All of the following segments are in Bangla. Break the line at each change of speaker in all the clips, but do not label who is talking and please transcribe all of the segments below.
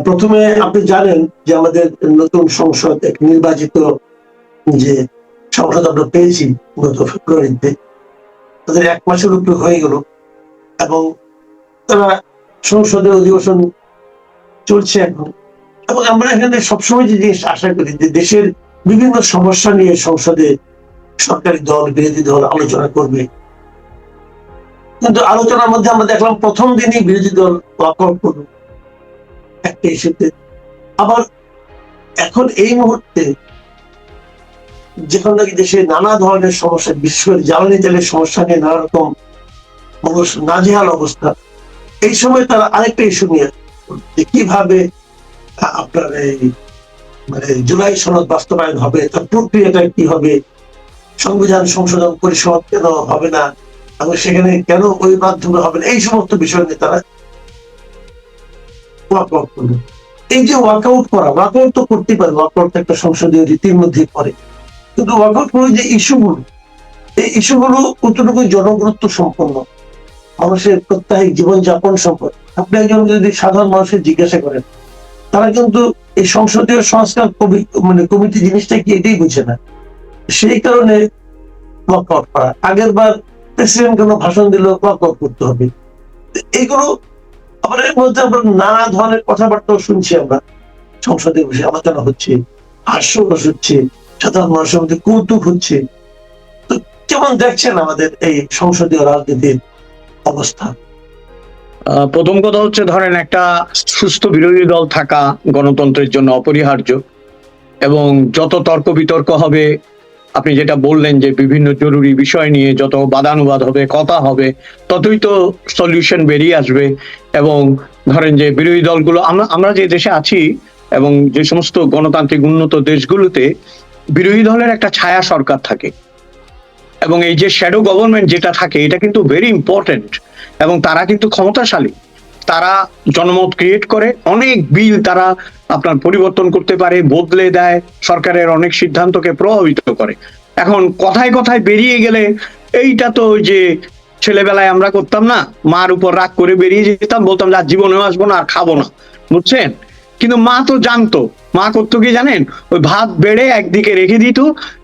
প্রথমে আপনি জানেন যে আমাদের নতুন সংসদ এক নির্বাচিত যে সংসদ আমরা পেয়েছি গত ফেব্রুয়ারিতে, তাদের 1 মাসের উপরে হয়ে গেল এবং তারা সংসদের অধিবেশন চলছে এখন। এবং আমরা এখানে সবসময় যে জিনিস আশা করি যে দেশের বিভিন্ন সমস্যা নিয়ে সংসদে সরকারি দল বিরোধী দল আলোচনা করবে, কিন্তু আলোচনার মধ্যে আমরা দেখলাম প্রথম দিনই বিরোধী দল ওয়াকআউট করলো একটা ইস্যুতে। আবার এখন এই মুহূর্তে যেখানে নাকি দেশে নানা ধরনের সমস্যা, বিশেষ করে জ্বালানি তেলের সমস্যা নিয়ে নানা রকম মানুষ নাজেহাল অবস্থা, এই সময় তারা আরেকটা ইস্যু নিয়ে যে কিভাবে আপনার এই মানে জুলাই সনদ বাস্তবায়ন হবে, তার প্রক্রিয়াটা কি হবে, সংবিধান সংশোধন পরিষদ কেন হবে না এবং সেখানে কেন ওই মাধ্যমে হবে না, এই সমস্ত বিষয় নিয়ে তারা ওয়াকআউট করবে। এই যে ওয়াকআউট করা, ওয়াকআউট তো করতেই পারে, ওয়াকআউট একটা সংসদীয় রীতির মধ্যে পড়ে, কিন্তু ওয়াকআউট করে যে ইস্যুগুলো, এই ইস্যুগুলো কতটুকু জনগুরুত্ব সম্পন্ন, মানুষের প্রত্যাহিক জীবনযাপন সম্পর্কে আপনি একজন যদি সাধারণ মানুষের জিজ্ঞাসা করেন, তারা কিন্তু এই সংসদীয় সংস্কার কমিটি জিনিসটা কি এটাই বুঝে না। সেই কারণে ওয়াকআউট করা, আগের বার প্রেসিডেন্ট কোনো ভাষণ দিল ওয়াকআউট করতে হবে, এইগুলো আবার এর মধ্যে আমরা নানা ধরনের কথাবার্তাও শুনছি। আমরা সংসদে বসে আলোচনা হচ্ছে, হাস্যরস হচ্ছে, সাধারণ মানুষের মধ্যে কৌতুক হচ্ছে। তো কেমন দেখছেন আমাদের এই সংসদীয় রাজনীতির অবস্থা?
প্রথম কথা হচ্ছে, ধরেন একটা সুস্থ বিরোধী দল থাকা গণতন্ত্রের জন্য অপরিহার্য, এবং যত তর্ক বিতর্ক হবে, আপনি যেটা বললেন যে বিভিন্ন জরুরি বিষয় নিয়ে যত বাদানুবাদ হবে, কথা হবে, ততই তো সলিউশন বেরিয়ে আসবে। এবং ধরেন যে বিরোধী দলগুলো, আমরা যে দেশে আছি এবং যে সমস্ত গণতান্ত্রিক উন্নত দেশগুলোতে বিরোধী দলের একটা ছায়া সরকার থাকে, এবং এই যে শ্যাডো গভর্নমেন্ট যেটা থাকে, এটা কিন্তু ভেরি ইম্পর্টেন্ট, এবং তারা কিন্তু ক্ষমতাশালী, তারা জনমত ক্রিয়েট করে, অনেক বিল তারা আপনার পরিবর্তন করতে পারে, বদলে দেয়, সরকারের অনেক সিদ্ধান্তকে প্রভাবিত করে। এখন কথায় কথায় বেরিয়ে গেলে, এইটা তো ওই যে ছেলেবেলায় আমরা করতাম না, মার উপর রাগ করে বেরিয়ে যেতাম, বলতাম যে আর জীবনেও আসবো না, আর খাবো না, বুঝছেন? কিন্তু মা তো জানতো, মা করতো কি জানেন, ওই ভাত বেড়ে একদিকে রেখে দিত,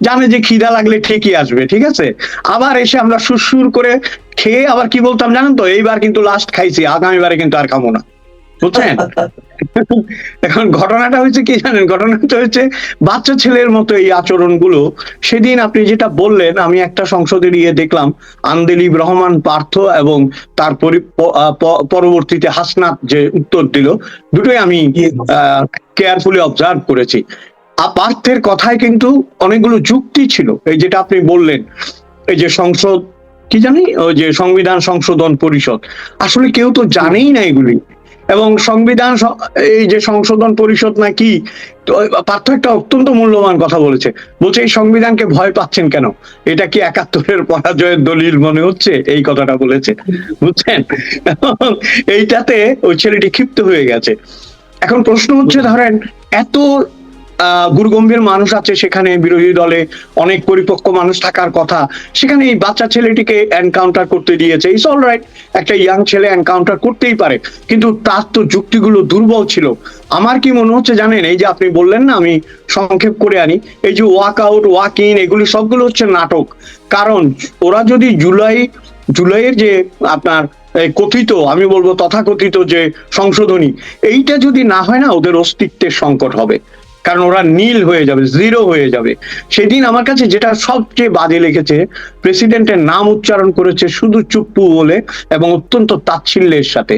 জানে যে খিদা লাগলে ঠিকই আসবে, ঠিক আছে, আবার এসে আমরা সুরসুর করে খেয়ে আবার কি বলতাম জানেন তো, এইবার কিন্তু লাস্ট খাইছি, আগামীবারে কিন্তু আর খাবো না, বুঝছেন? এখন ঘটনাটা হয়েছে কি জানেন, ঘটনাটা হচ্ছে বাচ্চা ছেলের মতো এই আচরণগুলো। সেদিন আপনি যেটা বললেন, আমি একটা সংসদের দেখলাম, আন্দেলিব রহমান পার্থ এবং তার পরবর্তীতে হাসনাত যে উত্তর দিল, দুটোই আমি কেয়ারফুলি অবজার্ভ করেছি। পার্থের কথায় কিন্তু অনেকগুলো যুক্তি ছিল। এই যেটা আপনি বললেন, এই যে সংসদ কি জানি, ওই যে সংবিধান সংশোধন পরিষদ, আসলে কেউ তো জানেই না এগুলি, এবং সংবিধান এই যে সংশোধন পরিষদ না কি, পার্থ একটা অত্যন্ত মূল্যবান কথা বলেছে, বলছে এই সংবিধানকে ভয় পাচ্ছেন কেন, এটা কি 71-এর পরাজয়ের দলিল মনে হচ্ছে, এই কথাটা বলেছে, বুঝছেন? এইটাতে ওই ছেলেটি ক্ষিপ্ত হয়ে গেছে। এখন প্রশ্ন হচ্ছে, ধরেন এত গুরুগম্ভীর মানুষ আছে সেখানে, বিরোধী দলে অনেক পরিপক্ক মানুষ থাকার কথা, সেখানে এই বাচ্চা ছেলেটিকে এনকাউন্টার করতে দিয়েছে। ইটস অল রাইট, একটা ইয়াং ছেলে এনকাউন্টার করতেই পারে, কিন্তু তার তো যুক্তিগুলো দুর্বল ছিল। আমার কি মনে হচ্ছে জানেন, এই যে আপনি বললেন না, আমি সংক্ষেপ করে আনি, এই যে ওয়াক আউট, ওয়াক ইন, এগুলি সবগুলো হচ্ছে নাটক। কারণ ওরা যদি জুলাইয়ের যে আপনার কথিত, আমি বলবো তথাকথিত যে সংশোধনী, এইটা যদি না হয় না, ওদের অস্তিত্বের সংকট হবে, কারণ ওরা নীল হয়ে যাবে, জিরো হয়ে যাবে। সেদিন আমার কাছে যেটা সবচেয়ে বাজে লেগেছে, প্রেসিডেন্টের নাম উচ্চারণ করেছে শুধু চুপ্পু বলে, এবং অত্যন্ত তাচ্ছিল্যের সাথে।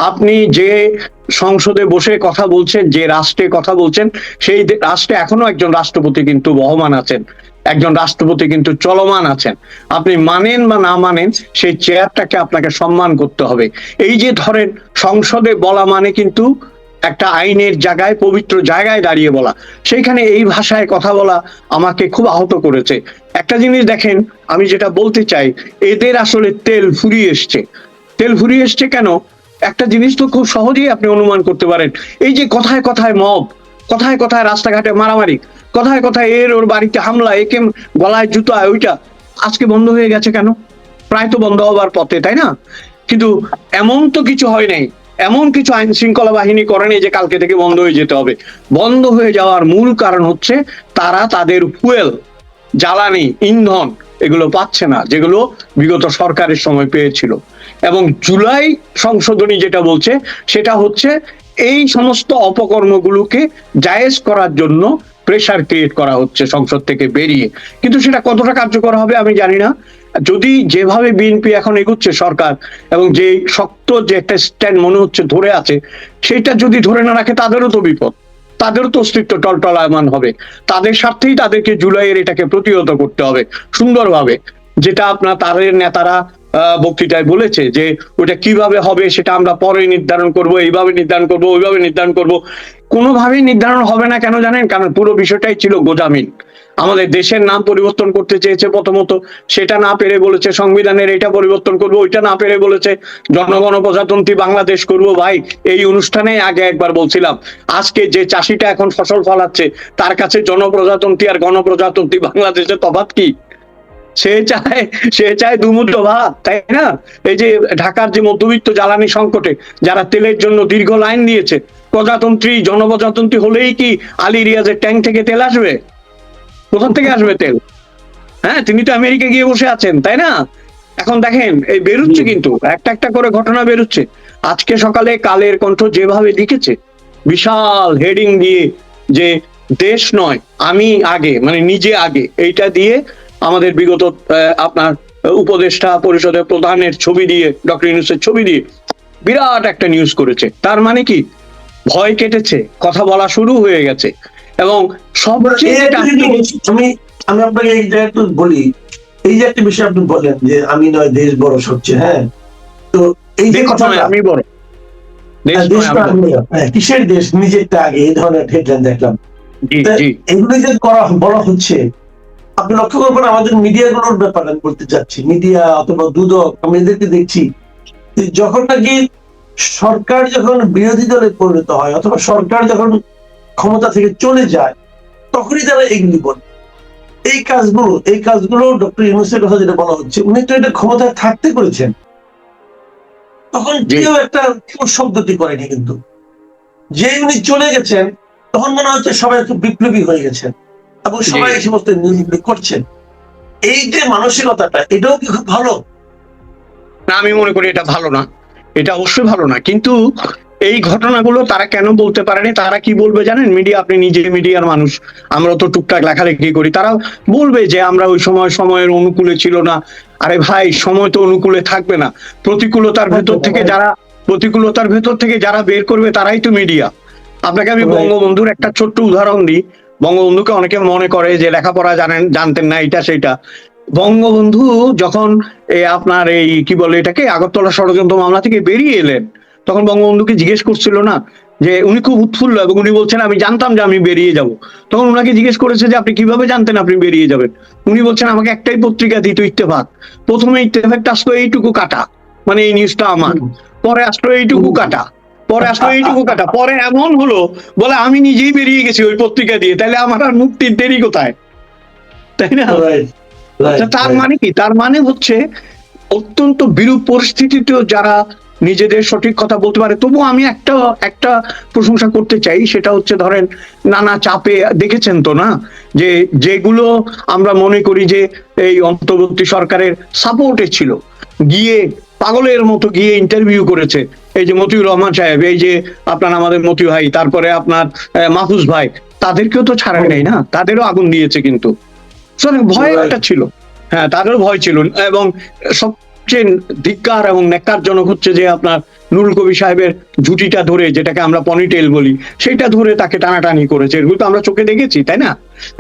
আপনি যে সংসদে বসে কথা বলছেন, যে রাষ্ট্রে কথা বলছেন, সেই রাষ্ট্রে এখনো একজন রাষ্ট্রপতি কিন্তু বহমান আছেন, একজন রাষ্ট্রপতি কিন্তু চলমান আছেন। আপনি মানেন বা না মানেন, সেই চেয়ারটাকে আপনাকে সম্মান করতে হবে। এই যে ধরেন সংসদে বলা মানে কিন্তু একটা আইনের জায়গায়, পবিত্র জায়গায় দাঁড়িয়ে বলা, সেইখানে এই ভাষায় কথা বলা আমাকে খুব আহত করেছে। একটা জিনিস দেখেন, আমি যেটা বলতে চাই, এদের আসলে তেল ফুরিয়ে এসছে। তেল ফুরিয়ে এসছে কেন? একটা জিনিস তো খুব সহজেই আপনি অনুমান করতে পারেন। এই যে কথায় কথায় মব, কথায় কথায় রাস্তাঘাটে মারামারি, কথায় কথায় এর ওর বাড়িতে হামলা, একে গলায় জুতা, ওইটা আজকে বন্ধ হয়ে গেছে কেন? প্রায় তো বন্ধ হবার পথে, তাই না? কিন্তু এমন তো কিছু হয় নাই, এমন কিছু আইন শৃঙ্খলা বাহিনী করেনি যে কালকে থেকে বন্ধ হয়ে যেতে হবে। বন্ধ হয়ে যাওয়ার মূল কারণ হচ্ছে তারা তাদের ফুয়েল, জ্বালানি, ইন্ধন এগুলো পাচ্ছে না, যেগুলো বিগত সরকারের সময় পেয়েছিল। এবং জুলাই সংশোধনী যেটা বলছে সেটা হচ্ছে এই সমস্ত অপকর্মগুলোকে জায়েজ করার জন্য প্রেসার ক্রিয়েট করা হচ্ছে সংসদ থেকে বেরিয়ে। কিন্তু সেটা কতটা কার্যকর হবে আমি জানি না। যদি যেভাবে বিএনপি এখন এগুচ্ছে সরকার, এবং যে শক্ত যে একটা স্ট্যান্ড মনে হচ্ছে ধরে আছে, সেটা যদি ধরে না রাখে তাদেরও তো বিপদ, তাদেরও তো অস্তিত্ব টলটলায়মান হবে। তাদের স্বার্থেই তাদেরকে জুলাইয়ের এটাকে প্রতিহত করতে হবে সুন্দরভাবে, যেটা আপনার তাদের নেতারা বক্তৃতায় বলেছে যে ওটা কিভাবে হবে সেটা আমরা পরে নির্ধারণ করব, এইভাবে নির্ধারণ করব, ওইভাবে নির্ধারণ করব। কোনোভাবেই নির্ধারণ হবে না। কেন জানেন? কারণ পুরো বিষয়টাই ছিল গোজামিল। আমাদের দেশের নাম পরিবর্তন করতে চেয়েছে প্রথমত, সেটা না পেরে বলেছে সংবিধানের এটা পরিবর্তন করবো, ওইটা না পেরে বলেছে জনগণ প্রজাতন্ত্রী বাংলাদেশ করব। ভাই, এই অনুষ্ঠানে আগে একবার বলছিলাম, আজকে যে চাষিটা এখন ফসল ফলাচ্ছে তার কাছে জনপ্রজাতন্ত্রী আর গণপ্রজাতন্ত্রী বাংলাদেশের তফাৎ কি? সে চায় দুমুঠো ভাত, তাই না? এই যে ঢাকার যে মধ্যবিত্ত জ্বালানি সংকটে যারা তেলের জন্য দীর্ঘ লাইন দিয়েছে, প্রজাতন্ত্রী জনপ্রজাতন্ত্রী হলেই কি আলী রিয়াজের ট্যাঙ্ক থেকে তেল আসবে? কোথা থেকে আসবে তেল? হ্যাঁ, তিনি তো আমেরিকা গিয়ে বসে আছেন, তাই না? এখন দেখেন এই বেরোচ্ছে, কিন্তু একটা একটা করে ঘটনা বেরোচ্ছে। আজকে সকালে কালের কণ্ঠ যেভাবে লিখেছে বিশাল হেডিং দিয়ে, যে দেশ নয় আমি আগে, মানে নিজে আগে, এইটা দিয়ে আমাদের বিগত আপনার উপদেষ্টা পরিষদের প্রধানের ছবি দিয়ে, ডক্টর ইউনূসের ছবি দিয়ে বিরাট একটা নিউজ করেছে। তার মানে কি ভয় কেটেছে, কথা বলা শুরু হয়ে গেছে। এবং সবচেয়ে
আমি আপনাকে এই যে একটু বলি, এই যে একটা বিষয় আপনি বলেন যে আমি নয় দেশ বড় সবচেয়ে, হ্যাঁ, তো এই যে কথা
আমি বড়
কিসের দেশ, নিজেরটা আগে, এই ধরনের হেডলাইন দেখলাম। এগুলো যে বলা হচ্ছে, আপনি লক্ষ্য করবেন আমাদের মিডিয়া গুলোর ব্যাপারে আমি বলতে চাচ্ছি, মিডিয়া অথবা দুদক, আমি এদেরকে দেখছি যখন নাকি সরকার যখন বিরোধী দলে পরিণত হয় অথবা সরকার যখন ক্ষমতা থেকে চলে যায়, তখনই তারা এগুলি বলে। এই কাজগুলো ডক্টর ইউনূসের কথা যেটা বলা হচ্ছে, উনি তো এটা ক্ষমতায় থাকতে করেছেন, তখন কেউ একটা শব্দটি করেনি। কিন্তু যে উনি চলে গেছেন তখন মনে হচ্ছে সবাই একটু বিপ্লবী হয়ে গেছেন এবং সবাই এই সমস্ত নিউজগুলি করছেন। এই যে মানসিকতাটা, এটাও কি খুব ভালো?
না, আমি মনে করি এটা ভালো না, এটা অবশ্যই ভালো না। কিন্তু এই ঘটনাগুলো তারা কেন বলতে পারেনি? তারা কি বলবে জানেন? মিডিয়া, আপনি নিজে মিডিয়ার মানুষ, আমরা তো টুকটাক লেখালেখি করি, তারা বলবে যে আমরা ওই সময়ের অনুকূলে ছিল না। আরে ভাই, সময় তো অনুকূলে থাকবে না। প্রতিকূলতার ভেতর থেকে যারা বের করবে তারাই তো মিডিয়া। আপনাকে আমি বঙ্গবন্ধুর একটা ছোট্ট উদাহরণ দিই। বঙ্গবন্ধুকে অনেকে মনে করে যে লেখাপড়া জানতেন না, এটা সেটা। বঙ্গবন্ধু যখন আপনার এই কি বলে এটাকে, আগরতলা ষড়যন্ত্র মামলা থেকে বেরিয়ে এলেন, তখন বঙ্গবন্ধুকে জিজ্ঞেস করছিল না যে, উনি খুব উৎফুল্ল এবং উনি বলছেন আমি জানতাম যে আমি বেরিয়ে যাব। তখন উনাকে জিজ্ঞেস করেছে যে আপনি কিভাবে জানতেন আপনি বেরিয়ে যাবেন? উনি বলছেন আমাকে একটাই পত্রিকা দিত, ইত্তেফাক। প্রথমে ইত্তেফাকটা আসলো এইটুকু কাটা, মানে এই নিউজটা আমার। পরে আসলো এইটুকু কাটা, পরে এমন হলো বলে আমি নিজেই বেরিয়ে গেছি ওই পত্রিকা দিয়ে। তাহলে আমার আর মুক্তির দেরি কোথায়, তাই না? তার মানে কি? তার মানে হচ্ছে অত্যন্ত বিরূপ পরিস্থিতিতেও যারা নিজেদের সঠিক কথা বলতে পারে। তবু আমি একটা প্রশংসা করতে চাই, সেটা হচ্ছে ধরেন নানা চাপে দেখেছেন তো না, যে যেগুলো আমরা মনে করি যে এই অন্তর্বর্তী সরকারের সাপোর্টে ছিল, গিয়ে পাগলের মতো গিয়ে ইন্টারভিউ করেছে। এই যে মতিউর রহমান সাহেব, এই যে আপনার আমাদের মতি ভাই, তারপরে আপনার মাহফুজ ভাই, তাদেরকেও তো ছাড়া নেই না, তাদেরও আগুন দিয়েছে। কিন্তু ভয় একটা ছিল, হ্যাঁ, তাদেরও ভয় ছিল। এবং সবচেয়ে ধিক্কার এবং ন্যাক্কারজনক হচ্ছে যে আপনার নুরুল কবির সাহেবের ঝুটিটা ধরে, যেটাকে আমরা পনিটেল বলি, সেটা ধরে তাকে টানাটানি করেছে। এগুলো তো আমরা চোখে দেখেছি, তাই না?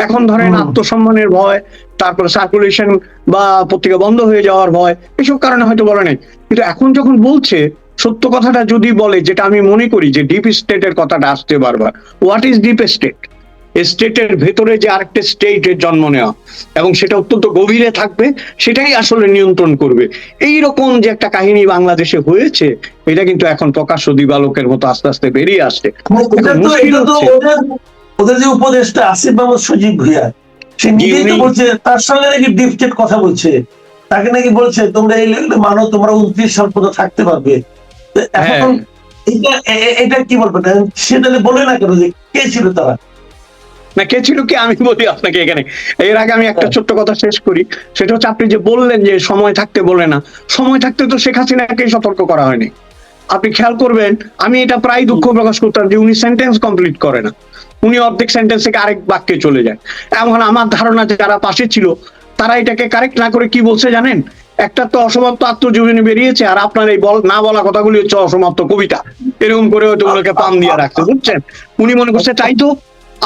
এখন ধরেন আত্মসম্মানের ভয়, তারপরে সার্কুলেশন বা পত্রিকা বন্ধ হয়ে যাওয়ার ভয়, এসব কারণে হয়তো বলে নাই। কিন্তু এখন যখন বলছে, সত্য কথাটা যদি বলে, যেটা আমি মনে করি যে ডিপ স্টেটের কথাটা আসতে বারবার। What is deep state? স্টেটের ভেতরে যে আরেকটা স্টেটের জন্ম নেওয়া, এবং সেটা অত্যন্ত গভীরে থাকবে, সেটাই আসলে নিয়ন্ত্রণ করবে। এইরকম যে একটা কাহিনী বাংলাদেশে হয়েছে, এটা কিন্তু এখন প্রকাশ্য দিবালোকের মতো আস্তে আস্তে বেরিয়ে আসছে।
ওদের যে উপদেষ্টা আসিফ মাহমুদ সজীব ভুঁইয়া, সে নিজেই তো বলছে তার সঙ্গে নাকি ডিপ স্টেট কথা বলছে, তাকে নাকি বলছে তোমরা এই মানো, তোমরা 29 সাল পর্যন্ত থাকতে পারবে। এখন এটা কি বলবেন? সে তাহলে বলে না কেন যে কে ছিল তারা?
না, কে ছিল কি আমি বলি আপনাকে এখানে। এর আগে আমি একটা ছোট্ট কথা শেষ করি। সেটা হচ্ছে আপনি যে বললেন যে সময় থাকতে বলে না, সময় থাকতে তো শেখ হাসিনাকে সতর্ক করা হয়নি। আপনি খেয়াল করবেন, আমি এটা প্রায় দুঃখ প্রকাশ করতাম যে উনি সেন্টেন্স কমপ্লিট করে না, উনি অর্ধেক সেন্টেন্স থেকে আরেক বাক্যে চলে যায়। এমন আমার ধারণা যে যারা পাশে ছিল তারা এটাকে কারেক্ট না করে কি বলছে জানেন, একটা তো অসমাপ্ত আত্মজীবনী বেরিয়েছে, আর আপনার এই না বলা কথাগুলি হচ্ছে অসমাপ্ত কবিতা, এরকম করে হয়তো ওনাকে পাম দিয়ে রাখছে, বুঝছেন। উনি মনে করছে তাই তো,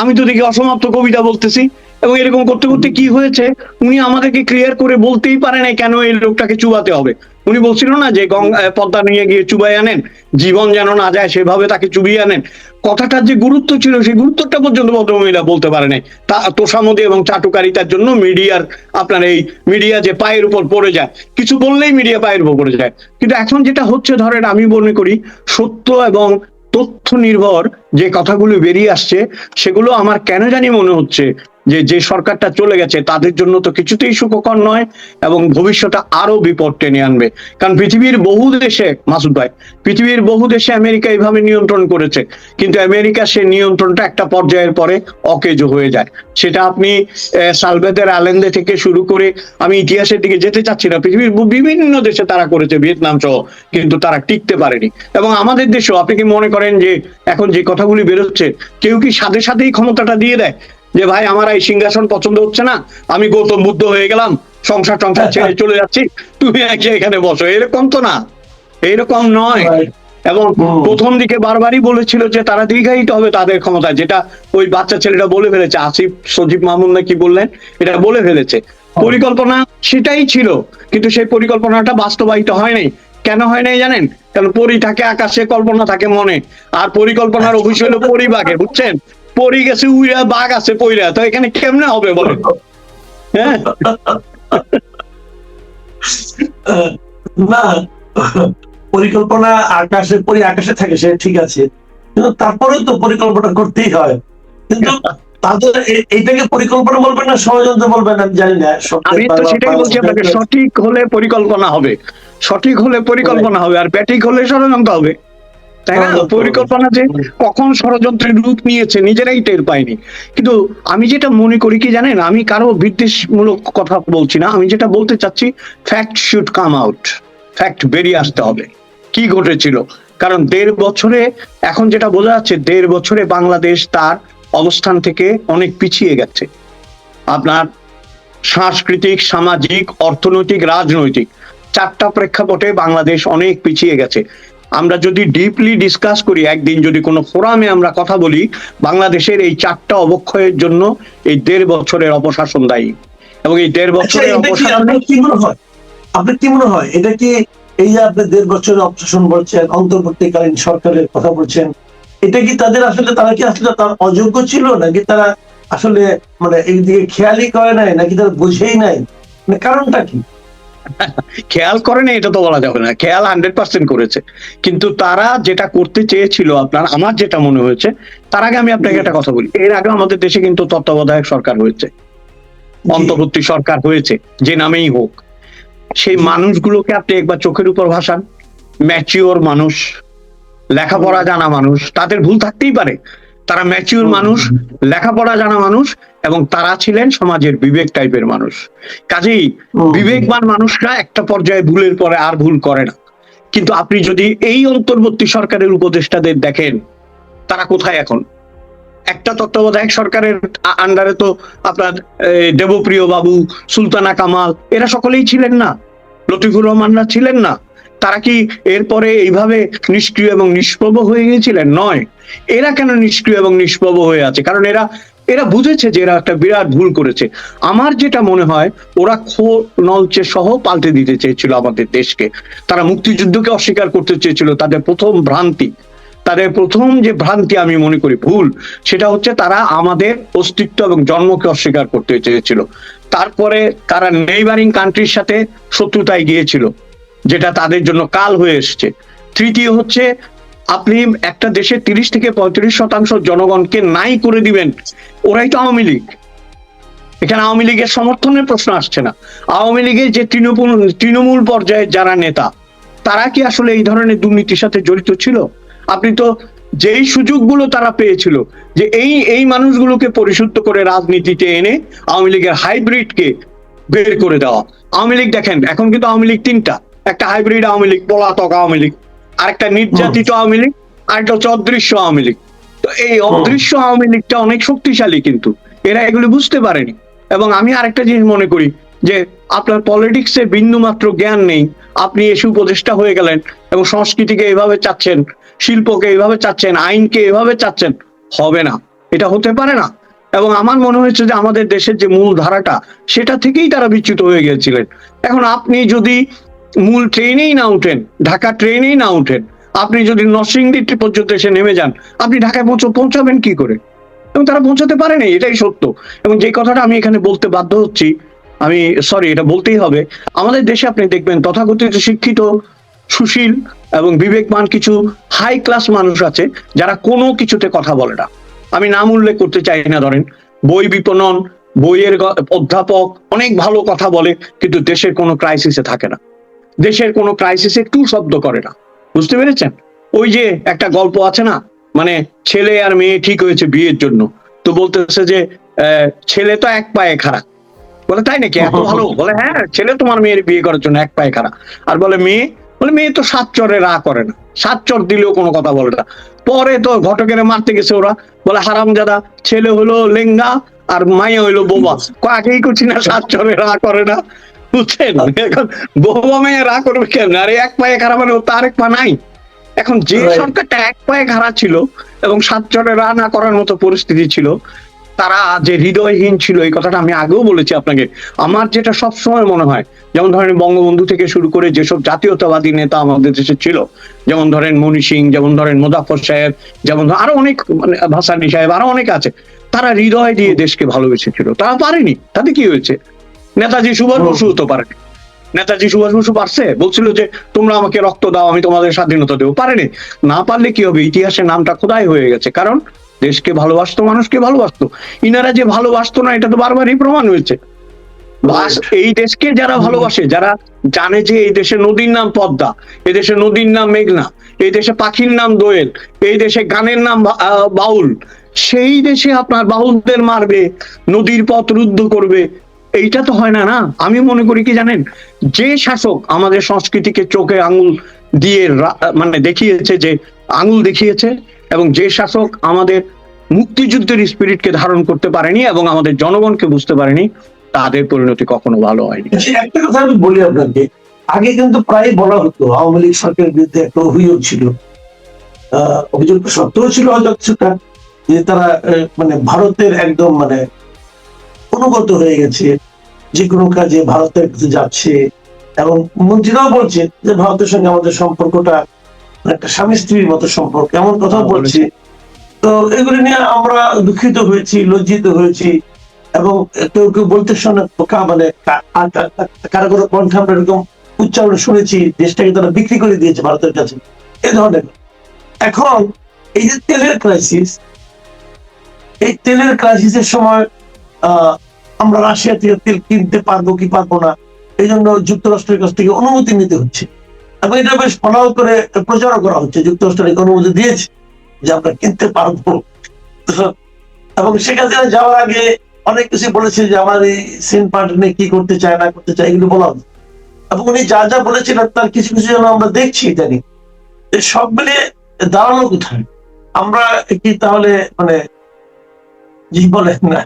আমি তো দেখি অসমাপ্ত কবিতা বলতেছি। এবং এরকম করতে করতে কি হয়েছে, উনি আমাদেরকে ক্লিয়ার করে বলতেই পারে নাই কেন এই লোকটাকে চুবাতে হবে। উনি বলছিল না যে পদ্মা নিয়ে গিয়ে চুবাই আনেন, জীবন যেন না যায় সেভাবে তাকে চুবিয়ে আনেন। কথাটার যে গুরুত্ব ছিল সেই গুরুত্বটা পর্যন্ত ভদ্রমহিলা বলতে পারে নাই। তা তোষামোদী এবং চাটুকারিতার জন্য মিডিয়ার, আপনার এই মিডিয়া যে পায়ের উপর পড়ে যায়, কিছু বললেই মিডিয়া পায়ের উপর পড়ে যায়। কিন্তু এখন যেটা হচ্ছে, ধরেন আমি মনে করি সত্য এবং তথ্য নির্ভর যে কথাগুলো বেরিয়ে আসছে, সেগুলো আমার কেন জানি মনে হচ্ছে যে যে সরকারটা চলে গেছে তাদের জন্য তো কিছুতেই সুখকর নয়, এবং ভবিষ্যতে আরো বিপদ টেনে আনবে। কারণ পৃথিবীর বহু দেশে, মাসুদ ভাই, পৃথিবীর বহু দেশে আমেরিকা এইভাবে নিয়ন্ত্রণ করেছে, কিন্তু আমেরিকা সে নিয়ন্ত্রণটা একটা পর্যায়ের পরে অকেজো হয়ে যায়। সেটা আপনি সালভেদর আলেন্দে থেকে শুরু করে, আমি ইতিহাসের দিকে যেতে চাচ্ছি না, পৃথিবীর বিভিন্ন দেশে তারা করেছে, ভিয়েতনাম সহ, কিন্তু তারা টিকতে পারেনি। এবং আমাদের দেশেও আপনি কি মনে করেন যে এখন যে কথাগুলি বেরোচ্ছে, কেউ কি সাথে সাথেই ক্ষমতাটা দিয়ে দেয় যে ভাই আমার এই সিংহাসন পছন্দ হচ্ছে না, আমি গৌতম বুদ্ধ হয়ে গেলাম, সংসার টংসার ছেড়ে চলে যাচ্ছি, তুমি এখানে বসো? এরকম তো না, এরকম নয়। এবং প্রথম দিকে বারবারই বলেছিল যে তারা দীর্ঘায়িত হবে তাদের ক্ষমতায়, যেটা ওই বাচ্চা ছেলেটা বলে ফেলেছে, আসিফ সজীব মাহমুদ না কি বললেন, এটা বলে ফেলেছে। পরিকল্পনা সেটাই ছিল, কিন্তু সেই পরিকল্পনাটা বাস্তবায়িত হয় নাই। কেন হয় নাই জানেন? কারণ পরি থাকে আকাশে, কল্পনা থাকে মনে। আর পরিকল্পনার অফিস হলো পরিবাগে, বুঝছেন। পরি গেছে উইরা, বাঘ আছে পইরা, তো এখানে কেমনে হবে বলেন? হ্যাঁ,
না, পরিকল্পনা আকাশে থাকে, সে ঠিক আছে, কিন্তু তারপরেও তো পরিকল্পনা করতেই হয়। কিন্তু তাদের এইটাকে পরিকল্পনা বলবেন না ষড়যন্ত্র বলবেন আমি জানি না।
আমি তো সেটাই বলছি আপনাকে, সঠিক হলে পরিকল্পনা হবে, সঠিক হলে পরিকল্পনা হবে, আর ব্যাটিক হলে ষড়যন্ত্র হবে, তাই না? পরিকল্পনা যে কখন ষড়যন্ত্রের রূপ নিয়েছে নিজেরাই টের পায়নি। কিন্তু আমি যেটা মনে করি কি জানেন, আমি কারো বিদ্বেষমূলক কথা বলছি না, আমি যেটা বলতে চাচ্ছি, fact should come out, fact বেরিয়ে আসতে হবে কি ঘটেছিল। কারণ 1.5 বছরে, এখন যেটা বোঝা যাচ্ছে 1.5 বছরে বাংলাদেশ তার অবস্থান থেকে অনেক পিছিয়ে গেছে। আপনার সাংস্কৃতিক, সামাজিক, অর্থনৈতিক, রাজনৈতিক 4টা প্রেক্ষাপটে বাংলাদেশ অনেক পিছিয়ে গেছে। আমরা যদি ডিপলি ডিসকাস করি, একদিন যদি কোনো ফোরামে আমরা কথা বলি, বাংলাদেশের এই 4টা অবক্ষয়ের জন্য এই 1.5 বছরের অপশাসন দায়ী। এবং এই 1.5 বছরের অপশাসনে
কি মনে হয়, আপনার কি মনে হয়, এটা কি এই যে আপনি 1.5 বছরের অপশাসন বলছেন, অন্তর্বর্তীকালীন সরকারের কথা বলছেন, এটা কি তাদের আসলে, তারা কি আসলে তার অযোগ্য ছিল, নাকি তারা আসলে মানে এইদিকে খেয়ালই করে নাই, নাকি তারা বুঝেই নাই, মানে কারণটা কি?
খেয়াল করেনি এটা তো বলা যাবে না, খেয়াল 100% করেছে। কিন্তু তারা যেটা করতে চেয়েছিল, আপনার আমার যেটা মনে হয়েছে, তার আগে আমি আপনাকে একটা কথা বলি, এর আগে আমাদের দেশে কিন্তু তত্ত্বাবধায়ক সরকার হয়েছে, অন্তর্বর্তী সরকার হয়েছে, যে নামেই হোক। সেই মানুষগুলোকে আপনি একবার চোখের উপর ভাসান, ম্যাচিওর মানুষ, লেখাপড়া জানা মানুষ, তাদের ভুল থাকতেই পারে, তারা ম্যাচিওর মানুষ, লেখাপড়া জানা মানুষ, এবং তারা ছিলেন সমাজের বিবেক টাইপের মানুষ। কাজেই বিবেকবান মানুষরা একটা পর্যায়ে ভুলের পরে আর ভুল করে না। কিন্তু আপনি যদি এই অন্তর্বর্তী সরকারের উপদেষ্টাদের দেখেন, তারা কোথায় এখন? একটা তত্ত্বাবধায়ক সরকারের আন্ডারে তো আপনার দেবপ্রিয় বাবু, সুলতানা কামাল, এরা সকলেই ছিলেন না, লতিফুর রহমানরা ছিলেন না। তারা কি এরপরে এইভাবে নিষ্ক্রিয় এবং নিষ্প্রভ হয়ে গিয়েছিলেন? নয়। এরা কেন নিষ্ক্রিয় এবং নিষ্প্রভ হয়ে আছে? কারণ এরা বুঝেছে যে এরা একটা বিরাট ভুল করেছে। আমার যেটা মনে হয়, ওরা নলচে সহ পাল্টে দিতে চেয়েছিল আমাদের দেশকে। তারা মুক্তিযুদ্ধকে অস্বীকার করতে চেয়েছিল। তাদের প্রথম যে ভ্রান্তি আমি মনে করি ভুল, সেটা হচ্ছে তারা আমাদের অস্তিত্ব এবং জন্মকে অস্বীকার করতে চেয়েছিল। তারপরে তারা নেইবারিং কান্ট্রির সাথে শত্রুতায় গিয়েছিল, যেটা তাদের জন্য কাল হয়ে এসছে। তৃতীয় হচ্ছে, আপনি একটা দেশে 30 থেকে 35% জনগণকে নাই করে দিবেন, ওরাই তো আওয়ামী লীগ। এখানে আওয়ামী লীগের সমর্থনের প্রশ্ন আসছে না। আওয়ামী লীগের যে তৃণমূল পর্যায়ের যারা নেতা, তারা কি আসলে এই ধরনের দুর্নীতির সাথে জড়িত ছিল? আপনি তো যেই সুযোগগুলো তারা পেয়েছিল যে এই মানুষগুলোকে পরিশুদ্ধ করে রাজনীতিতে এনে আওয়ামী লীগের হাইব্রিডকে বের করে দেওয়া। আওয়ামী লীগ দেখেন এখন কিন্তু আওয়ামী লীগ তিনটা, একটা হাইব্রিড আওয়ামী লীগ, পলাতক আওয়ামী লীগ, আরেকটা নির্যাতিত আওয়ামী লীগ, আরেকটা হচ্ছে অদৃশ্য আওয়ামী লীগ। তো এই অদৃশ্য আওয়ামী লীগটা অনেক শক্তিশালী, কিন্তু এরা এগুলো বুঝতে পারেনি। এবং আমি আরেকটা জিনিস মনে করি যে আপনার পলিটিক্সে বিন্দু মাত্র জ্ঞান নেই, আপনি এসে উপদেষ্টা হয়ে গেলেন এবং সংস্কৃতিকে এভাবে চাচ্ছেন, শিল্পকে এভাবে চাচ্ছেন, আইনকে এভাবে চাচ্ছেন, হবে না, এটা হতে পারে না। এবং আমার মনে হয়েছে যে আমাদের দেশের যে মূল ধারাটা সেটা থেকেই তারা বিচ্যুত হয়ে গিয়েছিলেন। এখন আপনি যদি মূল ট্রেনেই না উঠেন, ঢাকা ট্রেনেই না উঠেন, আপনি যদি নরসিংদী পর্যন্ত এসে নেমে যান, আপনি ঢাকায় পৌঁছাবেন কি করে? এবং তারা পৌঁছাতে পারেনি, এটাই সত্য। এবং যে কথাটা আমি এখানে বলতে বাধ্য হচ্ছি, আমি সরি, এটা বলতেই হবে, আমাদের দেশে আপনি দেখবেন তথাকথিত শিক্ষিত, সুশীল এবং বিবেকবান কিছু হাই ক্লাস মানুষ আছে যারা কোনো কিছুতে কথা বলে না। আমি নাম উল্লেখ করতে চাই না, ধরেন বই বিপণন, বইয়ের অধ্যাপক, অনেক ভালো কথা বলে, কিন্তু দেশের কোনো ক্রাইসিসে থাকে না, দেশের কোনো ক্রাইসিসে টু শব্দ করে না। বুঝতে পেরেছেন? ওই যে একটা গল্প আছে না, মানে ছেলে আর মেয়ে ঠিক হয়েছে বিয়ের জন্য, তো বলতেছে যে ছেলে তো এক পায়ে খাড়া। বলে তাই নাকি, এত ভালো? বলে হ্যাঁ, ছেলে তোমার মেয়ের বিয়ে করার জন্য এক পায়ে খাড়া। আর বলে মেয়ে তো 7 চরে রা করে না, 7 চর দিলেও কোনো কথা বলে না। পরে তো ঘটকের মারতে গেছে ওরা, বলে হারামজাদা, ছেলে হলো লেঙ্গা আর মাইয়া হইলো বোবা, আগেই করছি না 7 চরে রা করে না। বুঝছেন? এখন বোবা মেয়ে রা করবে কেন? আরে এক পায়ে খাড়া মানে ও তো আরেক পা নাই। এখন যে সরকারটা এক পায়ে খাড়া ছিল এবং 7 চরে রা না করার মতো পরিস্থিতি ছিল, তারা যে হৃদয়হীন ছিল, এই কথাটা আমি আগেও বলেছি আপনাকে। আমার যেটা সবসময় মনে হয়, যেমন ধরেন বঙ্গবন্ধু থেকে শুরু করে যেসব জাতীয়তাবাদী নেতা আমাদের দেশে ছিল, যেমন ধরেন মনি সিং, যেমন ধরেন মোজাফফর সাহেব, যেমন আরো অনেক, মানে ভাসানী সাহেব, আরো অনেক আছে, তারা হৃদয় দিয়ে দেশকে ভালোবেসেছিল। তারা পারেনি, তাতে কি হয়েছে? নেতাজি সুভাষ বসু তো পারেনি। নেতাজি সুভাষ বসু পারছে? বলছিল যে তোমরা আমাকে রক্ত দাও, আমি তোমাদের স্বাধীনতা দেবো। পারেনি। না পারলে কি হবে? ইতিহাসে নামটা খোদাই হয়ে গেছে, কারণ দেশকে ভালোবাসতো, মানুষকে ভালোবাসতো। ইনারা যে ভালোবাসতো না, এটা তো বারবারই প্রমাণ হয়েছে। এই দেশকে যারা ভালোবাসে, যারা জানে যে এই দেশে নদীর নাম পদ্মা, এই দেশে নদীর নাম মেঘনা, এই দেশে পাখির নাম দোয়েল, এই দেশে গানের নাম বাউল, সেই দেশে আপনার বাউলদের মারবে, নদীর পথ রুদ্ধ করবে, এইটা তো হয় না। না, আমি মনে করি কি জানেন, যে শাসক আমাদের সংস্কৃতিকে চোখে আঙুল দিয়ে মানে দেখিয়েছে, যে আঙুল দেখিয়েছে, এবং যে শাসক আমাদের মুক্তিযুদ্ধের স্পিরিটকে ধারণ করতে পারেনি এবং আমাদের জনগণকে বুঝতে পারেনি, তাদের পরিণতি কখনো ভালো হয়নি।
একটা কথা আমি বলি আপনাকে, আগে কিন্তু প্রায় বলা হতো আওয়ামী লীগ সরকারের বিরুদ্ধে একটা অভিযোগ ছিল, অভিযোগ সত্যও ছিল হয়তো কিছুটা, যে তারা মানে ভারতের একদম মানে অনুগত হয়ে গেছে, যে কোনো কাজে ভারতের কাছে যাচ্ছে, এবং মন্ত্রীরাও বলছে যে ভারতের সঙ্গে আমাদের সম্পর্কটা একটা স্বামী স্ত্রীর মতো সম্পর্ক, এমন কথা বলছে। তো এগুলি নিয়ে আমরা দুঃখিত হয়েছি, লজ্জিত হয়েছি, এবং কেউ কেউ বলতে শোনে মানে কারো কারো কণ্ঠে আমরা এরকম উচ্চারণ শুনেছি, দেশটাকে তারা বিক্রি করে দিয়েছে ভারতের কাছে, এ ধরনের। এখন এই যে তেলের ক্রাইসিস, এই তেলের ক্রাইসিসের সময় আমরা রাশিয়া থেকে তেল কিনতে পারবো কি পারবো না, এই জন্য যুক্তরাষ্ট্রের কাছ থেকে অনুমতি নিতে হচ্ছে, এবং এটা বেশ ফলাও করে প্রচারও করা হচ্ছে, যুক্তরাষ্ট্রের অনুমতি দিয়েছে যে আমরা কিনতে পারবো। এবং সেখানে যাওয়ার আগে অনেক কিছু বলেছে যে আমার এই সেন্ট মার্টিনে কি করতে চায় না করতে চায়, এগুলো বলা হচ্ছে। এবং উনি যা যা বলেছিলেন তার কিছু কিছু যেন আমরা দেখছি ইদানিং, সব মিলে দাঁড়ানো কোথায়? আমরা কি তাহলে মানে বলেন না,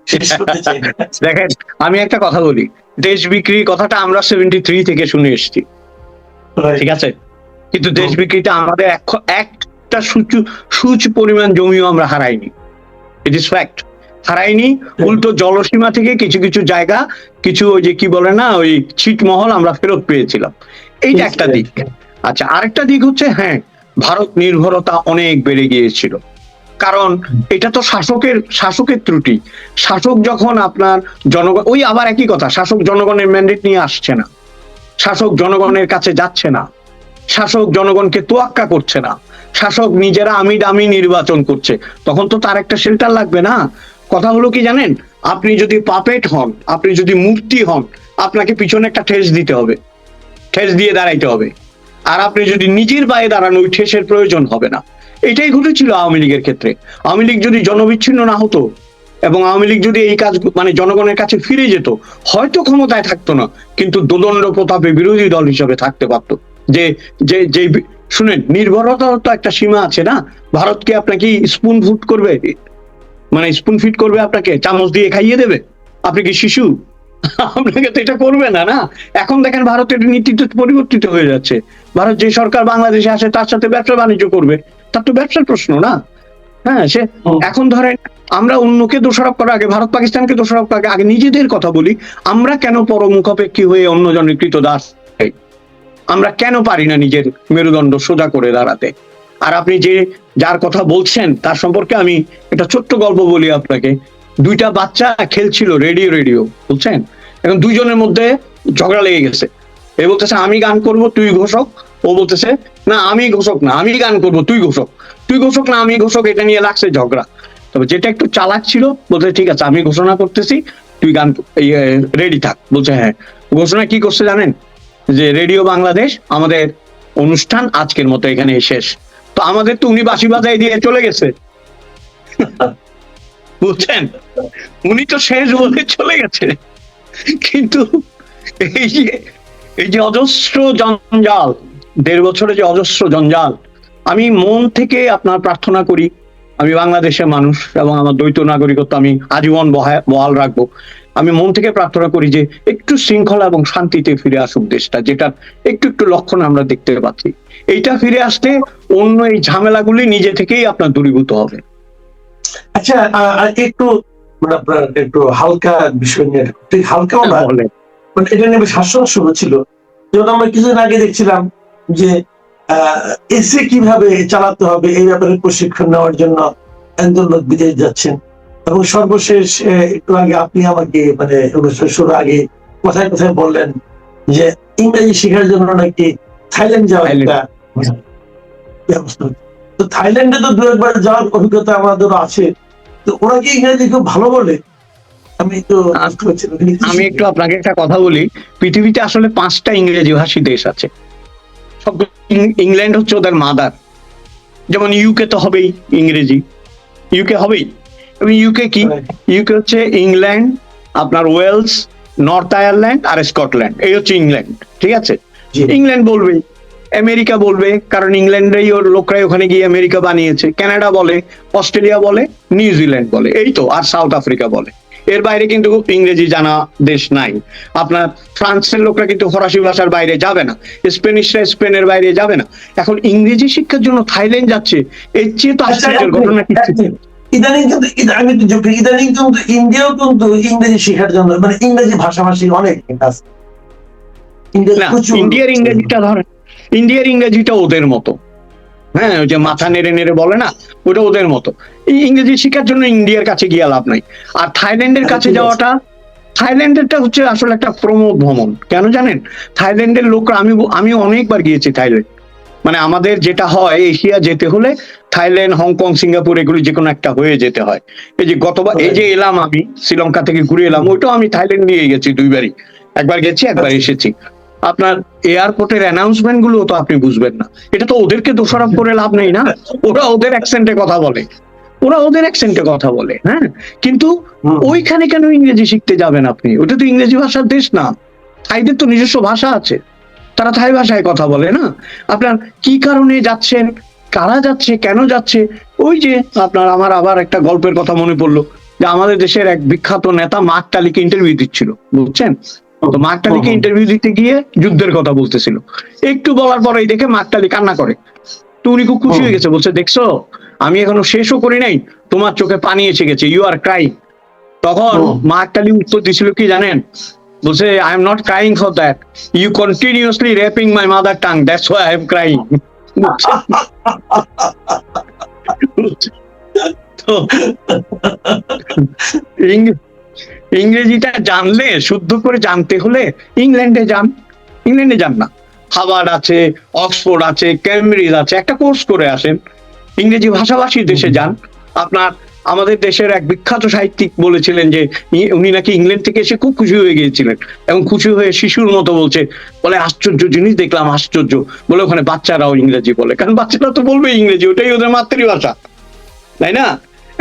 শেষ করতে চাই না।
দেখেন, আমি একটা কথা বলি, দেশ বিক্রির কথাটা আমরা 73 থেকে শুনে এসেছি, ঠিক আছে, কিন্তু দেশ বিক্রিটা আমাদের একটা সুচ পরিমাণ জমিও আমরা হারাইনি, ইট ইজ ফ্যাক্ট, হারাইনি। উল্টো জলসীমা থেকে কিছু কিছু জায়গা, কিছু ওই যে কি বলে না, ওই ছিটমহল আমরা ফেরত পেয়েছিলাম, এইটা একটা দিক। আচ্ছা, আরেকটা দিক হচ্ছে, হ্যাঁ, ভারত নির্ভরতা অনেক বেড়ে গিয়েছিল, কারণ এটা তো শাসকের ত্রুটি। শাসক যখন আপনার জনগণ, ওই আবার একই কথা, শাসক জনগণের ম্যান্ডেট নিয়ে আসছে না, শাসক জনগণের কাছে যাচ্ছে না, শাসক জনগণকে তোয়াক্কা করছে না, শাসক নিজেরা আমি দামি নির্বাচন করছে, তখন তো তার একটা শেল্টার লাগবে না। কথা হলো কি জানেন, আপনি যদি পাপেট হন, আপনি যদি মূর্তি হন, আপনাকে পিছনে একটা ঠেস দিতে হবে, ঠেস দিয়ে দাঁড়াইতে হবে। আর আপনি যদি নিজের পায়ে দাঁড়ান ওই ঠেসের প্রয়োজন হবে না। এটাই ঘটেছিল আওয়ামী লীগের ক্ষেত্রে। আওয়ামী লীগ যদি জনবিচ্ছিন্ন না হতো এবং আওয়ামী লীগ যদি এই কাজ মানে জনগণের কাছে ফিরে যেত, হয়তো ক্ষমতায় থাকতো না, কিন্তু দোদণ্ড প্রতাপে বিরোধী দল হিসেবে থাকতে পারতো। যে যে যে শুনেন, নির্ভরতার তো একটা সীমা আছে না। ভারত কি আপনাকে স্পুন ফুড করবে, মানে স্পুন ফিট করবে আপনাকে, চামচ দিয়ে খাইয়ে দেবে? আপনি কি শিশু? আপনাকে তো এটা করবে না। না, এখন দেখেন ভারতের নীতি তো পরিবর্তিত হয়ে যাচ্ছে। ভারত যে সরকার বাংলাদেশে আসে তার সাথে ব্যবসা বাণিজ্য করবে, তার তো ব্যবসার প্রশ্ন না। হ্যাঁ, সে এখন ধরেন আমরা অন্যকে দোষারোপ করার আগে, ভারত পাকিস্তানকে দোষারোপ করার আগে নিজেদের কথা বলি। আমরা কেন পরমুখাপেক্ষী হয়ে অন্যজনের কৃতদাস? আমরা কেন পারি না নিজের মেরুদণ্ড সোজা করে দাঁড়াতে? আর আপনি যে যার কথা বলছেন তার সম্পর্কে আমি একটা ছোট্ট গল্প বলি আপনাকে। দুইটা বাচ্চা খেলছিল রেডিও বুঝছেন। এখন দুইজনের মধ্যে ঝগড়া লেগে গেছে। এ বলতেছে আমি গান করব তুই ঘোষক, ও বলতেছে না আমি ঘোষক না, আমি গান করব তুই ঘোষক, তুই ঘোষক না আমি ঘোষক। এটা নিয়ে লাগছে ঝগড়া। তবে যেটা একটু চালাক ছিল বলতে ঠিক আছে আমি ঘোষণা করতেছি, তুই গান রেডি থাক। বলছে হ্যাঁ। ঘোষণা কি করছে জানেন? যে রেডিও বাংলাদেশ আমাদের অনুষ্ঠান আজকের মতো এখানে শেষ। তো আমাদের তো উনি বাঁশি বাজাই দিয়ে চলে গেছে, বুঝছেন। উনি তো শেষ বলে চলে গেছে। কিন্তু এই যে অজস্র জঞ্জাল, 1.5 বছরে যে অজস্র জঞ্জাল, আমি মন থেকে আপনার প্রার্থনা করি, আমি বাংলাদেশের মানুষ এবং আমার দ্বৈত নাগরিকত্ব আমি আজীবন বহাল রাখবো। আমি মন থেকে প্রার্থনা করি যে একটু শৃঙ্খলা এবং শান্তিতে ফিরে আসুক দেশটা, যেটা একটু একটু লক্ষণ আমরা দেখতে পাচ্ছি। এইটা ফিরে আসলে অন্য এই ঝামেলাগুলি নিজে থেকেই আপনার দূরীভূত হবে।
আচ্ছা, একটু মানে আপনার একটু হালকা বিষয় নিয়ে, ঠিক হালকাও না, মানে এটা নিয়ে বেশ হাস্যরস ছিল। যেমন আমরা কিছুদিন আগে দেখছিলাম যে এসে কিভাবে চালাতে হবে এই ব্যাপারে প্রশিক্ষণ নেওয়ার জন্য একজন লোক বিদেশ যাচ্ছেন। এবং সর্বশেষ একটু আগে আপনি আমাকে মানে অনুষ্ঠান শুরু আগে কোথায় কোথায় বললেন যে ইংরেজি শেখার জন্য নাকি থাইল্যান্ড যাওয়ার একটা ব্যবস্থা। তো থাইল্যান্ডে তো 2-1 বার যাওয়ার অভিজ্ঞতা আমাদের আছে। তো ওরা কি ইংরেজি খুব ভালো বলে? আমি
একটু আপনাকে একটা কথা বলি। পৃথিবীতে আসলে 5টা ইংরেজি ভাষী দেশ আছে। সব ইংল্যান্ড হচ্ছে ওদের মাদার। যেমন ইউকে তো হবেই ইংরেজি, ইউকে হবেই। এবং ইউকে কি? ইউকে হচ্ছে ইংল্যান্ড, আপনার ওয়েলস, নর্থ আয়ারল্যান্ড আর স্কটল্যান্ড। এই হচ্ছে ইংল্যান্ড, ঠিক আছে। ইংল্যান্ড বলবে, আমেরিকা বলবে, কারণ ইংল্যান্ডেই ওর লোকরাই ওখানে গিয়ে আমেরিকা বানিয়েছে। কানাডা বলে, অস্ট্রেলিয়া বলে, নিউজিল্যান্ড বলে, এই তো। আর সাউথ আফ্রিকা বলে। এর বাইরে কিন্তু ইংরেজি জানা দেশ নাই। আপনার ফ্রান্সের লোকরা কিন্তু ফরাসি ভাষার বাইরে যাবে না, স্পেনিশরা স্পেনের বাইরে যাবে না। এখন ইংরেজি শিক্ষার জন্য থাইল্যান্ড যাচ্ছে, এর চেয়ে তো আশ্চর্যের ঘটনা কিছু।
ইদানিং কিন্তু আমি তো ইদানিং কিন্তু ইন্ডিয়াও কিন্তু ইংরেজি শেখার জন্য মানে ইংরেজি ভাষাভাষী অনেক আছে।
ইন্ডিয়ার ইংরেজিটা ধরেন, ইন্ডিয়ার ইংরেজিটা ওদের মতো। হ্যাঁ, ওই যে মাথা নেড়ে নেড়ে বলে না, ওটা ওদের মতো। ইংরেজি শেখার জন্য ইন্ডিয়ার কাছে গিয়ে লাভ নাই। আর থাইল্যান্ডের কাছে যাওয়াটা, থাইল্যান্ডেরটা হচ্ছে আসলে একটা প্রমোদ ভ্রমণ। কেন জানেন? থাইল্যান্ডের লোকরা, আমি অনেকবার গিয়েছি থাইল্যান্ড। মানে আমাদের যেটা হয় এশিয়া যেতে হলে থাইল্যান্ড, হংকং, সিঙ্গাপুর এগুলি যে কোনো একটা হয়ে যেতে হয়। এই যে গতবার এই যে এলাম আমি শ্রীলঙ্কা থেকে ঘুরে এলাম, ওইটাও আমি থাইল্যান্ড নিয়ে গেছি 2বারই। একবার গেছি, একবার এসেছি। আপনার এয়ারপোর্টের অ্যানাউন্সমেন্ট গুলো তো আপনি বুঝবেন না। এটা তো ওদেরকে দোষারোপ করে লাভ নেই না। ওরা ওদের অ্যাকসেন্টে কথা বলে, হ্যাঁ। কিন্তু ওইখানে কেন ইংরেজি শিখতে যাবেন আপনি? ওটা তো ইংরেজি ভাষার দেশ না। থাইদের তো নিজস্ব ভাষা আছে, তারা থাই ভাষায় কথা বলে না। আপনার কি কারণে যাচ্ছেন, কারা যাচ্ছে, কেন যাচ্ছে? ওই যে আপনার, আমার আবার একটা গল্পের কথা মনে পড়লো যে আমাদের দেশের এক বিখ্যাত নেতা মার্ক টালিকে ইন্টারভিউ দিচ্ছিল, বুঝছেন। তো মার্ক টালিকে ইন্টারভিউ দিতে গিয়ে যুদ্ধের কথা বলতেছিল। একটু বলার পরেই দেখে মার্ক টালি কান্না করে। তো উনি খুব খুশি হয়ে গেছে, বলছে দেখছো আমি এখনো শেষও করি নাই, তোমার চোখে পানি এসে গেছে, ইউ আর ক্রাইং। তখন মার্ক টালি উত্তর দিছিল কি জানেন? বলছে I am not crying for that, you continuously raping my mother tongue, that's why I am crying. তো ইংরেজিটা জানলে, শুদ্ধ করে জানতে হলে ইংল্যান্ডে যান না। হার্ভার্ড আছে, অক্সফোর্ড আছে, ক্যামব্রিজ আছে, একটা কোর্স করে আসেন। ইংরেজি ভাষাভাষী দেশে যান। আপনার আমাদের দেশের এক বিখ্যাত সাহিত্যিক বলেছিলেন যে উনি নাকি ইংল্যান্ড থেকে এসে খুব খুশি হয়ে গিয়েছিলেন, এবং খুশি হয়ে শিশুর মতো বলে আশ্চর্য জিনিস দেখলাম, আশ্চর্য, বলে ওখানে বাচ্চারাও ইংরেজি বলে, কারণ বাচ্চারা তো বলবে ইংরেজি, ওটাই ওদের মাতৃভাষা, তাই না?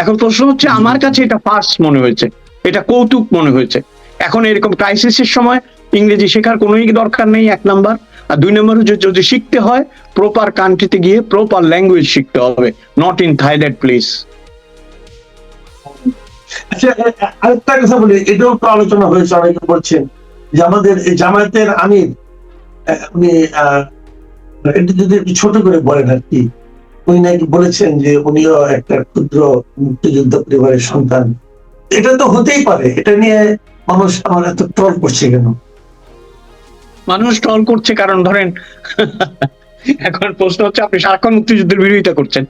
এখন প্রশ্ন হচ্ছে, আমার কাছে এটা ফার্স্ট মনে হয়েছে, এটা কৌতুক মনে হয়েছে। এখন এরকম ক্রাইসিসের সময় ইংরেজি শেখার কোনোই দরকার নেই, 1 নাম্বার। আর 2 নাম্বার হচ্ছে, যদি শিখতে হয় প্রপার কান্ট্রিতে গিয়ে প্রপার ল্যাঙ্গুয়েজ শিখতে হবে, নট ইন থাইল্যান্ড প্লিজ।
আচ্ছা, আরেকটা কথা বলি, এটাও তো আলোচনা হয়েছে, অনেকে বলছেন যে আমাদের জামায়াতের আমির, উনি এটা যদি একটু ছোট করে বলেন আর কি, উনি নাকি বলেছেন যে উনিও একটা ক্ষুদ্র মুক্তিযুদ্ধ পরিবারের সন্তান। এটা তো হতেই পারে, এটা নিয়ে মানুষ আমার এত ট্রল করছে কেন?
মানুষ ট্রল করছে কারণ ধরেন এখন প্রশ্ন হচ্ছে, আপনি সারাক্ষণ মুক্তিযুদ্ধের বিরোধিতা করছেন,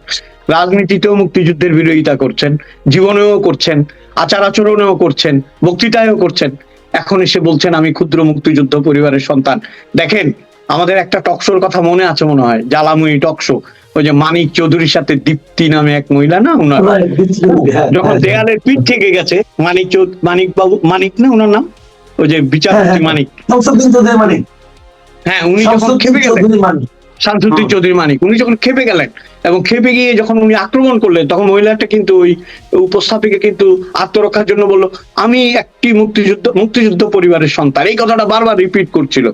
রাজনীতিতেও মুক্তিযুদ্ধের বিরোধিতা করছেন, জীবনেও করছেন, আচার আচরণেও করছেন, বক্তৃতায়ও করছেন, এখন এসে বলছেন আমি ক্ষুদ্র মুক্তিযুদ্ধ পরিবারের সন্তান। দেখেন, আমাদের একটা টকশোর কথা মনে আছে মনে হয়, জ্বালাময়ী টকশো, ওই যে মানিক চৌধুরীর সাথে দীপ্তি নামে এক মহিলা না, ওনার যখন দেয়ালের পিঠ থেকে গেছে, মানিক বাবু, মানিক না ওনার নাম, ওই যে বিচারপতি মানিক, হ্যাঁ, উনি যখন খেপে গেলেন, শামসুদ্দিন চৌধুরী মানিক, উনি যখন খেপে গেলেন এবং খেপে গিয়ে যখন উনি আক্রমণ করলেন, তখন মহিলাটা কিন্তু ওই উপস্থাপিকা কিন্তু আত্মরক্ষার জন্য বলল আমি একটি মুক্তিযুদ্ধ পরিবারের সন্তান, এই কথাটা বারবার রিপিট করছিল।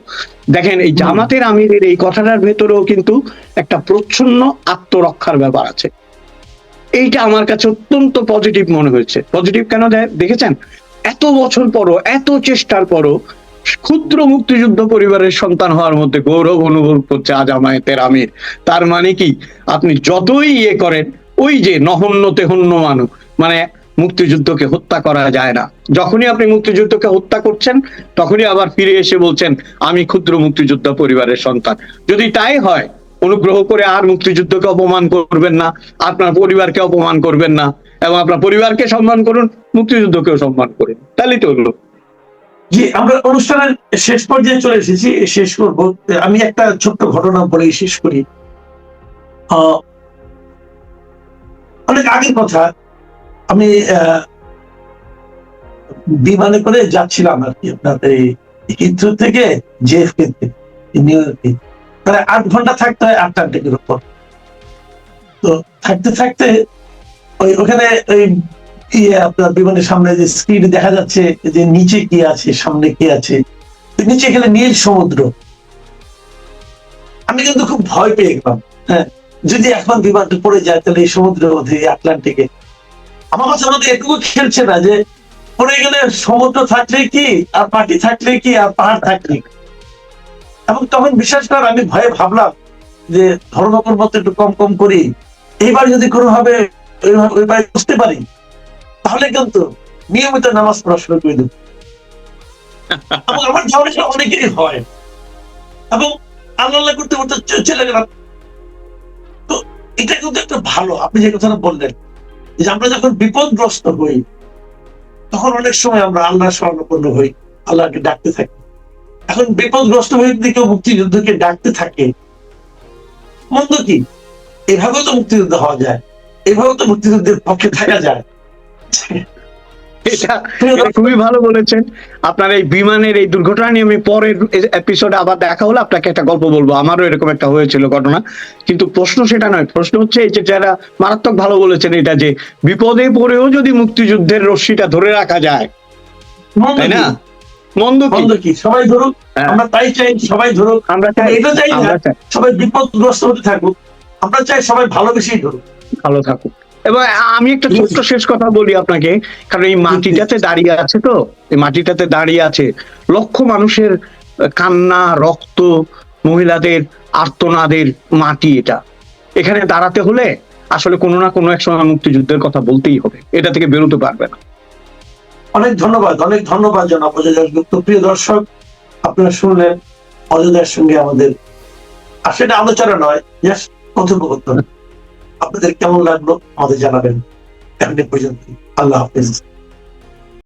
দেখেন, এই জামাতের আমিরের এই কথাটার ভেতরেও কিন্তু একটা প্রচ্ছন্ন আত্মরক্ষার ব্যাপার আছে। এইটা আমার কাছে অত্যন্ত পজিটিভ মনে হয়েছে। পজিটিভ কেন দেখেছেন, এত বছর পরও, এত চেষ্টার পরও ক্ষুদ্র মুক্তিযুদ্ধ পরিবারের সন্তান হওয়ার মধ্যে গৌরব অনুভব করছে জামায়াতের আমির। তার মানে কি, আপনি যতই করেন, ওই যে নহন্য তেহন্য মানুষ, মানে মুক্তিযুদ্ধকে হত্যা করা যায় না। যখনই আপনি মুক্তিযুদ্ধকে হত্যা করছেন, তখনই আবার ফিরে এসে বলছেন আমি ক্ষুদ্র মুক্তিযোদ্ধা পরিবারের সন্তান। যদি তাই হয়, অনুগ্রহ করে আর মুক্তিযুদ্ধকে অপমান করবেন না, আপনার পরিবারকে অপমান করবেন না, এবং আপনার পরিবারকে সম্মান করুন, মুক্তিযুদ্ধকেও সম্মান করুন, তাহলেই তো হলো।
জি, আমরা অনুষ্ঠানের শেষ পর্যায়ে চলে এসেছি, শেষ করব। আমি একটা ছোট্ট ঘটনা বলে শেষ করি। অনেক আগের কথা, আমি বিমানে করে যাচ্ছিলাম আর কি আপনাদের হিথ্রো থেকে জেএফকে নিউ ইয়র্কে, প্রায় 8 ঘন্টা থাকতে হয় আটলান্টিকের উপর। তো থাকতে থাকতে ওখানে ওই আপনার বিমানের সামনে যে স্ক্রিন দেখা যাচ্ছে যে নিচে কি আছে, সামনে কি আছে, নিচে গেলে নীল সমুদ্র। আমি কিন্তু খুব ভয় পেয়ে গেলাম, হ্যাঁ, যদি এখন বিমানটা পড়ে যায় তাহলে এই সমুদ্রের মধ্যে, আটলান্টিকে। আমার কাছে আমাদের এটুকু খেলছে না যে পড়ে গেলে সমুদ্র থাকলে কি, আর মাটি থাকলে কি, আর পাহাড় থাকলে। এবং তখন বিশেষ করে আমি ভয়ে ভাবলাম যে ধর্মকর্ম তো একটু কম কম করি, এইবার যদি কোনোভাবে ওইভাবে বুঝতে পারি, তাহলে কিন্তু নিয়মিত নামাজ পড়া শুরু করে দেব। এবং আমার ঝামেলা অনেকেরই হয়, এবং আল্লাহ করতে করতে চলে গেলাম। তো এটা কিন্তু একটা ভালো, আপনি যে কথাটা বললেন যে আমরা যখন বিপদগ্রস্ত হই, তখন অনেক সময় আমরা আল্লাহ শরণাপন্ন হই, আল্লাহকে ডাকতে থাকি। এখন বিপদগ্রস্ত হয়ে দিকে মুক্তিযুদ্ধকে ডাকতে থাকে, মন্দ কি? এভাবেও তো মুক্তিযুদ্ধ হওয়া যায়, এভাবেও তো মুক্তিযুদ্ধের পক্ষে থাকা যায়।
এটা খুবই ভালো বলেছেন। আপনার এই বিমানের এই দুর্ঘটনা নিয়ে আমি পরের এপিসোডে আবার দেখা হলে আপনাকে একটা গল্প বলবো, আমারও এরকম একটা হয়েছিল ঘটনা। কিন্তু প্রশ্ন সেটা নয়, প্রশ্ন হচ্ছে এই যে যারা মারাত্মক ভালো বলেছেন, এটা যে বিপদে পড়েও যদি মুক্তিযুদ্ধের রশ্মিটা ধরে রাখা যায়, তাই না? মন্দ কি?
সবাই ধরুক, আমরা তাই চাই, সবাই ধরুক। আমরা এটা চাই না সবাই বিপদগ্রস্ত হতে থাকুক, আমরা চাই সবাই ভালোবেসেই ধরুক,
ভালো থাকুক। এবং আমি একটা ছোট্ট শেষ কথা বলি আপনাকে, কারণ এই মাটিটাতে দাঁড়িয়ে আছে, তো এই মাটিটাতে দাঁড়িয়ে আছে লক্ষ মানুষের কান্না, রক্ত, মহিলাদের আর্তনাদের মাটি। এখানে দাঁড়াতে হলে আসলে কোনো না কোনো এক সময় মুক্তিযুদ্ধের কথা বলতেই হবে, এটা থেকে বেরোতে পারবে না।
অনেক ধন্যবাদ জনাব অজয় দাশগুপ্ত। প্রিয় দর্শক, আপনারা শুনলেন অজয়ের সঙ্গে আমাদের, আর সেটা আলোচনা নয়, জাস্ট কথোপকথন। আপনাদের কেমন লাগলো আমাদের জানাবেন। এখন পর্যন্ত, আল্লাহ হাফেজ।